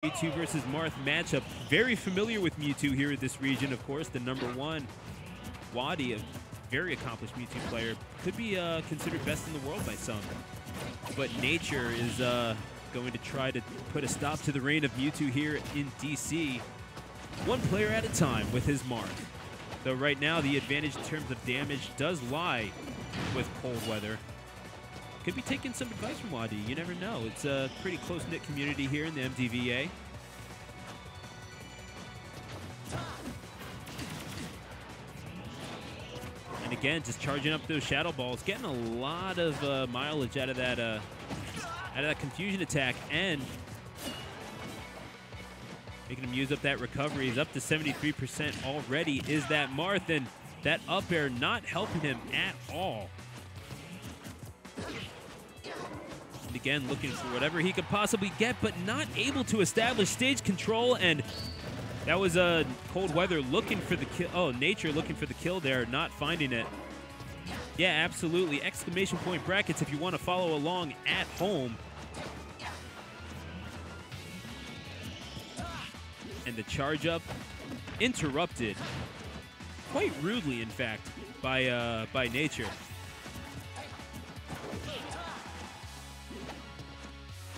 Mewtwo versus Marth matchup. Very familiar with Mewtwo here in this region, of course. The #1 Wadi, a very accomplished Mewtwo player, could be considered best in the world by some. But Nature is going to try to put a stop to the reign of Mewtwo here in DC. One player at a time with his Marth. Though right now the advantage in terms of damage does lie with ColdWeather. Could be taking some advice from Wadi. You never know. It's a pretty close-knit community here in the MDVA. And again, just charging up those Shadow Balls, getting a lot of mileage out of that confusion attack, and making him use up that recovery. He's up to 73% already. Is that Marth, and that up air not helping him at all. And again, looking for whatever he could possibly get, but not able to establish stage control. And that was ColdWeather looking for the kill. Oh, Nature looking for the kill there, not finding it. Yeah, absolutely. Exclamation point brackets if you want to follow along at home. And the charge up interrupted, quite rudely, in fact, by Nature.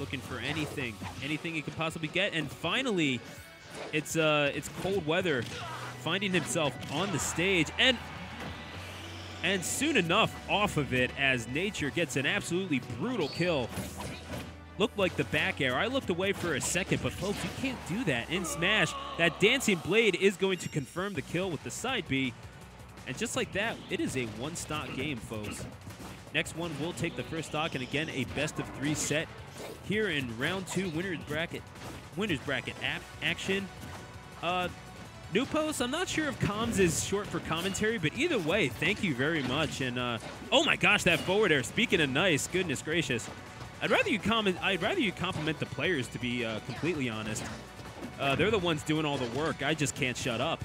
Looking for anything he could possibly get, and finally, it's ColdWeather finding himself on the stage, and soon enough off of it as Nature gets an absolutely brutal kill. Looked like the back air. I looked away for a second, but folks, you can't do that in Smash. That Dancing Blade is going to confirm the kill with the side B, and just like that, it is a one-stock game, folks. Next one will take the first stock, and again, a best-of-3 set here in round 2 winners bracket action. New post, I'm not sure if comms is short for commentary, but either way, thank you very much. And oh my gosh, that forward air, speaking of nice, goodness gracious. I'd rather you compliment the players, to be completely honest. They're the ones doing all the work. I just can't shut up.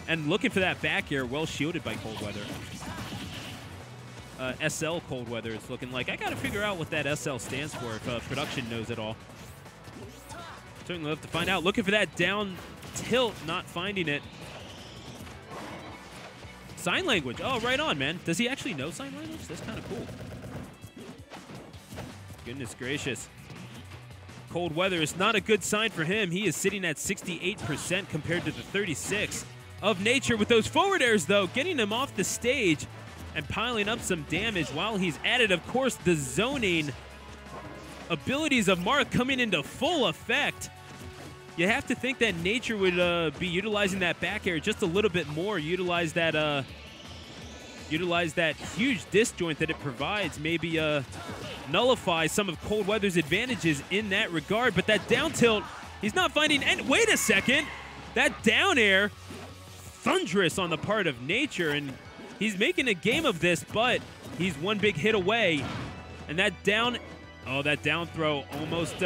And looking for that back air, well shielded by ColdWeather. SL ColdWeather is looking like. I got to figure out what that SL stands for, if production knows it all. Certainly have to find out. Looking for that down tilt, not finding it. Sign language. Oh, right on, man. Does he actually know sign language? That's kind of cool. Goodness gracious. ColdWeather is not a good sign for him. He is sitting at 68% compared to the 36 of Nature. With those forward airs, though, getting him off the stage and piling up some damage while he's at it. Of course, the zoning abilities of Marth coming into full effect. You have to think that Nature would be utilizing that back air just a little bit more. Utilize that huge disjoint that it provides. Maybe nullify some of ColdWeather's advantages in that regard. But that down tilt, he's not finding. And wait a second, that down air, thunderous on the part of Nature, and he's making a game of this, but he's one big hit away. And that down throw almost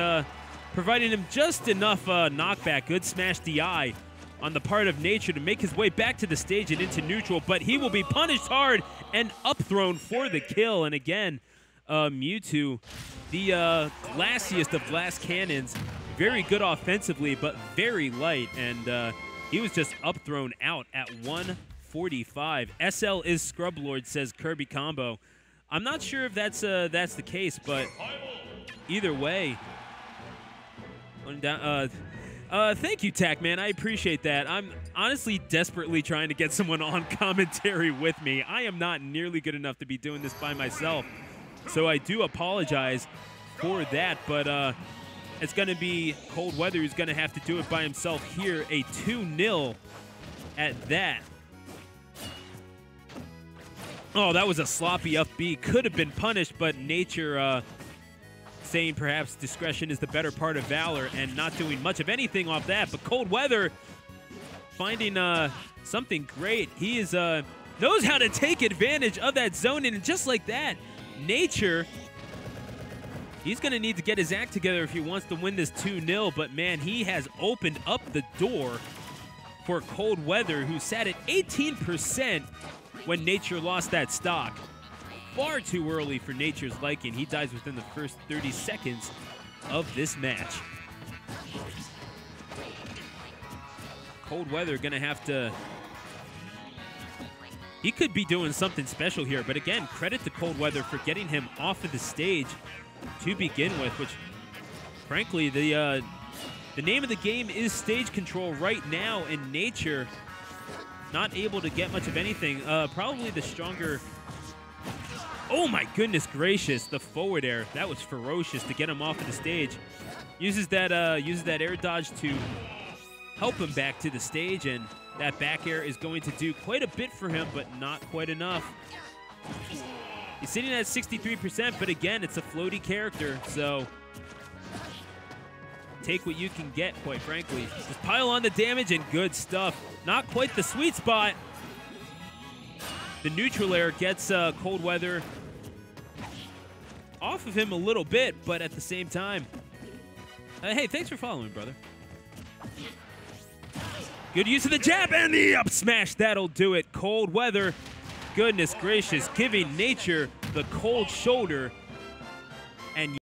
providing him just enough knockback. Good smash DI on the part of Nature to make his way back to the stage and into neutral, but he will be punished hard and up-thrown for the kill. And again, Mewtwo, the glassiest of glass cannons, very good offensively, but very light, and he was just up-thrown out at 145. SL is Scrub Lord, says Kirby Combo. I'm not sure if that's the case, but either way. Thank you, Tackman. I appreciate that. I'm honestly desperately trying to get someone on commentary with me. I am not nearly good enough to be doing this by myself, so I do apologize for that, but it's going to be ColdWeather who's going to have to do it by himself here. A 2-0 at that. Oh, that was a sloppy up B. Could have been punished, but Nature saying perhaps discretion is the better part of valor and not doing much of anything off that. But ColdWeather finding something great. He is knows how to take advantage of that zoning, and just like that, Nature, he's going to need to get his act together if he wants to win this 2-0. But man, he has opened up the door for ColdWeather, who sat at 18% when Nature lost that stock. Far too early for Nature's liking. He dies within the first 30 seconds of this match. ColdWeather going to have to... He could be doing something special here, but again, credit to ColdWeather for getting him off of the stage to begin with, which, frankly, the name of the game is stage control right now, and Nature not able to get much of anything. Probably the stronger... Oh my goodness gracious, the forward air. That was ferocious to get him off of the stage. Uses that air dodge to help him back to the stage, and that back air is going to do quite a bit for him, but not quite enough. He's sitting at 63%, but again, it's a floaty character, so take what you can get, quite frankly. Just pile on the damage and good stuff. Not quite the sweet spot. The neutral air gets ColdWeather off of him a little bit, but at the same time, hey, thanks for following, brother. Good use of the jab and the up smash. That'll do it. ColdWeather, goodness gracious, giving Nature the cold shoulder. And